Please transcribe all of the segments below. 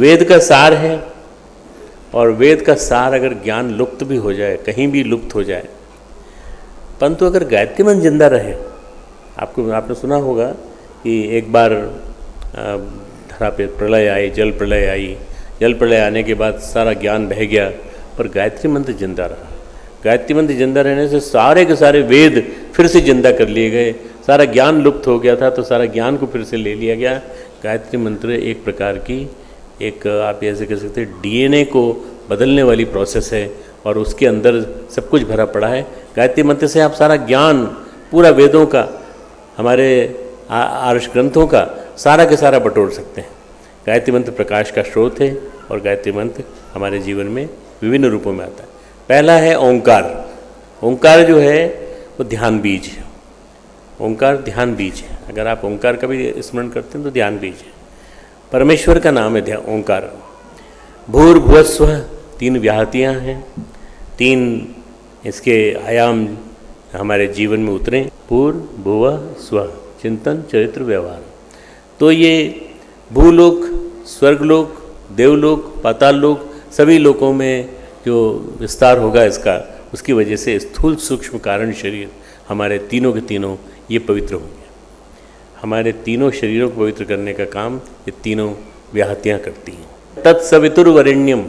वेद का सार है, और वेद का सार अगर ज्ञान लुप्त भी हो जाए, कहीं भी लुप्त हो जाए, परंतु अगर गायत्री मंत्र जिंदा रहे। आपने सुना होगा कि एक बार धरा पे प्रलय आई, जल प्रलय आई, जल प्रलय आने के बाद सारा ज्ञान बह गया, पर गायत्री मंत्र जिंदा रहा। गायत्री मंत्र जिंदा रहने से सारे के सारे वेद फिर से जिंदा कर लिए गए। सारा ज्ञान लुप्त हो गया था तो सारा ज्ञान को फिर से ले लिया गया। गायत्री मंत्र एक प्रकार की, एक आप ऐसे कह सकते हैं, डीएनए को बदलने वाली प्रोसेस है, और उसके अंदर सब कुछ भरा पड़ा है। गायत्री मंत्र से आप सारा ज्ञान, पूरा वेदों का, हमारे आर्ष ग्रंथों का सारा के सारा बटोर सकते हैं। गायत्री मंत्र प्रकाश का स्रोत है, और गायत्री मंत्र हमारे जीवन में विभिन्न रूपों में आता है। पहला है ओंकार। ओंकार जो है वो ध्यान बीज है। ओंकार ध्यान बीज है। अगर आप ओंकार का भी स्मरण करते हैं तो ध्यान बीज है। परमेश्वर का नाम है ओंकार। भूर्भुवस्व 3 व्याहतियाँ हैं, 3 इसके आयाम हमारे जीवन में उतरे। भूर भुव स्व, चिंतन चरित्र व्यवहार। तो ये भूलोक, स्वर्गलोक, देवलोक, पाताल लोक, सभी लोकों में जो विस्तार होगा इसका, उसकी वजह से स्थूल सूक्ष्म कारण शरीर हमारे तीनों के तीनों ये पवित्र होंगे। हमारे तीनों शरीरों को पवित्र करने का काम ये तीनों व्याहतियाँ करती हैं। तत्सवितुर्वरेण्यम,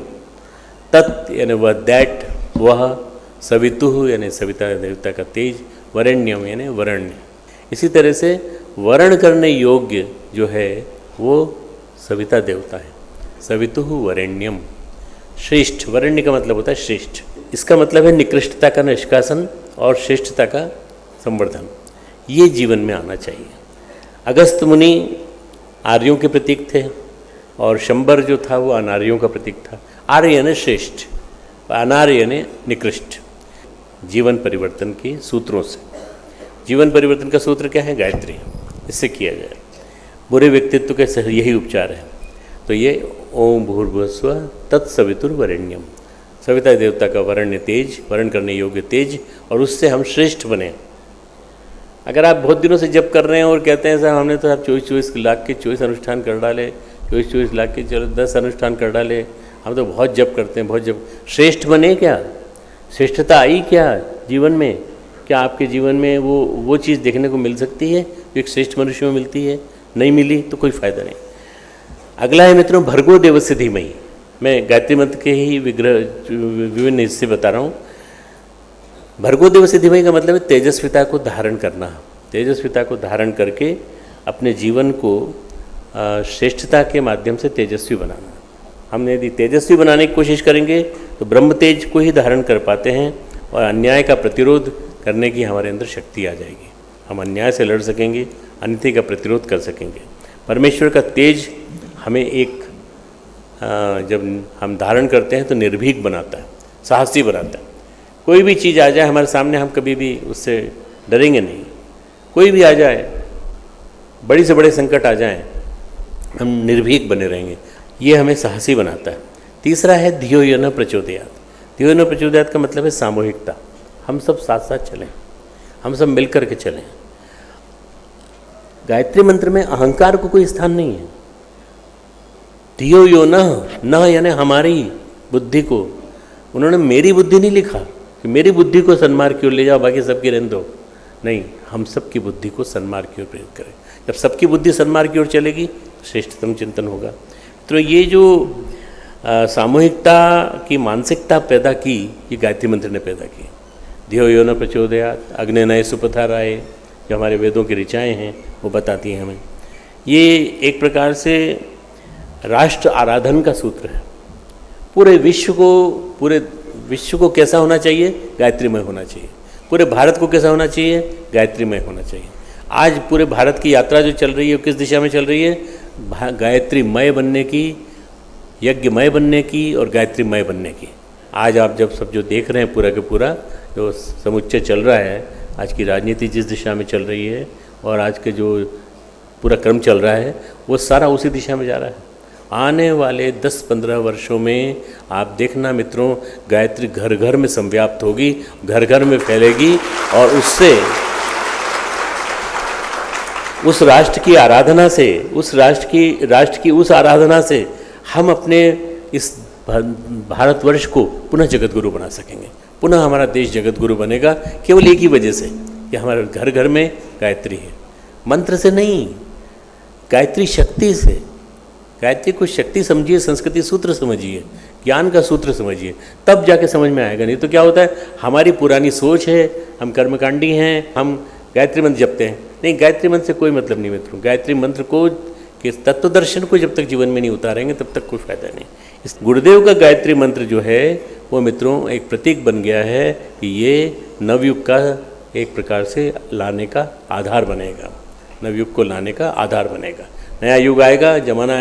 तत् यानी वह, दैट वह, सवितु यानी सविता देवता का तेज, वरेण्यम यानी वरण्य। इसी तरह से वर्ण करने योग्य जो है वो सविता देवता है। सवितु वरेण्यम, श्रेष्ठ। वरेण्य का मतलब होता है श्रेष्ठ। इसका मतलब है निकृष्टता का निष्कासन और श्रेष्ठता का संवर्धन। ये जीवन में आना चाहिए। अगस्त मुनि आर्यों के प्रतीक थे, और शंबर जो था वो अनार्यों का प्रतीक था। आर्य यानी श्रेष्ठ, अनार्य यानी निकृष्ट। जीवन परिवर्तन के सूत्रों से, जीवन परिवर्तन का सूत्र क्या है? गायत्री। इससे किया जाए। बुरे व्यक्तित्व के यही उपचार है। तो ये ओम भूर्भुवस्व तत्सवितुर्वरेण्यम, सविता देवता का वरण्य तेज, वर्ण करने योग्य तेज, और उससे हम श्रेष्ठ बने। अगर आप बहुत दिनों से जप कर रहे हैं और कहते हैं साहब हमने तो आप 24 लाख के 24 अनुष्ठान कर डाले, 24 लाख के 10 अनुष्ठान कर डाले, हम तो बहुत जप करते हैं, बहुत जप, श्रेष्ठ बने क्या? श्रेष्ठता आई क्या जीवन में? क्या आपके जीवन में वो चीज़ देखने को मिल सकती है जो एक श्रेष्ठ मनुष्य में मिलती है? नहीं मिली तो कोई फायदा नहीं। अगला है मित्रों भर्गो देवस्य धीमहि। मैं गायत्री मंत्र के ही विभिन्न हिस्से बता रहा हूँ। भर्गो देवस्य धीमहि का मतलब है तेजस्विता को धारण करना। तेजस्विता को धारण करके अपने जीवन को श्रेष्ठता के माध्यम से तेजस्वी बनाना। हम यदि तेजस्वी बनाने की कोशिश करेंगे तो ब्रह्म तेज को ही धारण कर पाते हैं, और अन्याय का प्रतिरोध करने की हमारे अंदर शक्ति आ जाएगी। हम अन्याय से लड़ सकेंगे, अनित्य का प्रतिरोध कर सकेंगे। परमेश्वर का तेज हमें एक जब हम धारण करते हैं तो निर्भीक बनाता है, साहसी बनाता है। कोई भी चीज़ आ जाए हमारे सामने, हम कभी भी उससे डरेंगे नहीं। कोई भी आ जाए, बड़ी से बड़े संकट आ जाएं, हम निर्भीक बने रहेंगे। ये हमें साहसी बनाता है। तीसरा है धियो यो न प्रचोदयात्। धियो यो न प्रचोदयात् का मतलब है सामूहिकता। हम सब साथ साथ चलें, हम सब मिल कर के चलें। गायत्री मंत्र में अहंकार को कोई स्थान नहीं है। धियो यो न यानी हमारी बुद्धि को, उन्होंने मेरी बुद्धि नहीं लिखा कि मेरी बुद्धि को सन्मार्ग की ओर ले जाओ बाकी सबकी रहने दो। नहीं, हम सबकी बुद्धि को सन्मार्ग की ओर प्रेरित करें। जब सबकी बुद्धि सन्मार्ग की ओर चलेगी तो श्रेष्ठतम चिंतन होगा। तो ये जो सामूहिकता की मानसिकता पैदा की, ये गायत्री मंत्र ने पैदा की। धियो यो न प्रचोदयात्, अग्ने नये सुपथाराय, जो हमारे वेदों की ऋचाएँ हैं वो बताती हैं हमें। ये एक प्रकार से राष्ट्र आराधन का सूत्र है। पूरे विश्व को कैसा होना चाहिए? गायत्रीमय होना चाहिए। पूरे भारत को कैसा होना चाहिए? गायत्रीमय होना चाहिए। आज पूरे भारत की यात्रा जो चल रही है किस दिशा में चल रही है? गायत्रीमय बनने की, यज्ञमय बनने की और गायत्रीमय बनने की। आज आप जब सब जो देख रहे हैं पूरा के पूरा जो समुच्चय चल रहा है, आज की राजनीति जिस दिशा में चल रही है और आज के जो पूरा क्रम चल रहा है वो सारा उसी दिशा में जा रहा है। आने वाले 10-15 वर्षों में आप देखना मित्रों, गायत्री घर घर में संव्याप्त होगी, घर घर में फैलेगी, और उससे उस राष्ट्र की आराधना से, उस राष्ट्र की उस आराधना से हम अपने इस भारतवर्ष को पुनः जगत गुरु बना सकेंगे। पुनः हमारा देश जगत गुरु बनेगा केवल एक ही वजह से कि हमारे घर घर में गायत्री है। मंत्र से नहीं, गायत्री शक्ति से। गायत्री को शक्ति समझिए, संस्कृति सूत्र समझिए, ज्ञान का सूत्र समझिए, तब जाके समझ में आएगा। नहीं तो क्या होता है, हमारी पुरानी सोच है, हम कर्मकांडी हैं, हम गायत्री मंत्र जपते हैं। नहीं, गायत्री मंत्र से कोई मतलब नहीं मित्रों। गायत्री मंत्र को कि तत्व दर्शन को जब तक जीवन में नहीं उतारेंगे तब तक कोई फायदा नहीं। इस गुरुदेव का गायत्री मंत्र जो है वो मित्रों एक प्रतीक बन गया है कि ये नवयुग का एक प्रकार से लाने का आधार बनेगा, नवयुग को लाने का आधार बनेगा। नया युग आएगा, जमाना आएगा।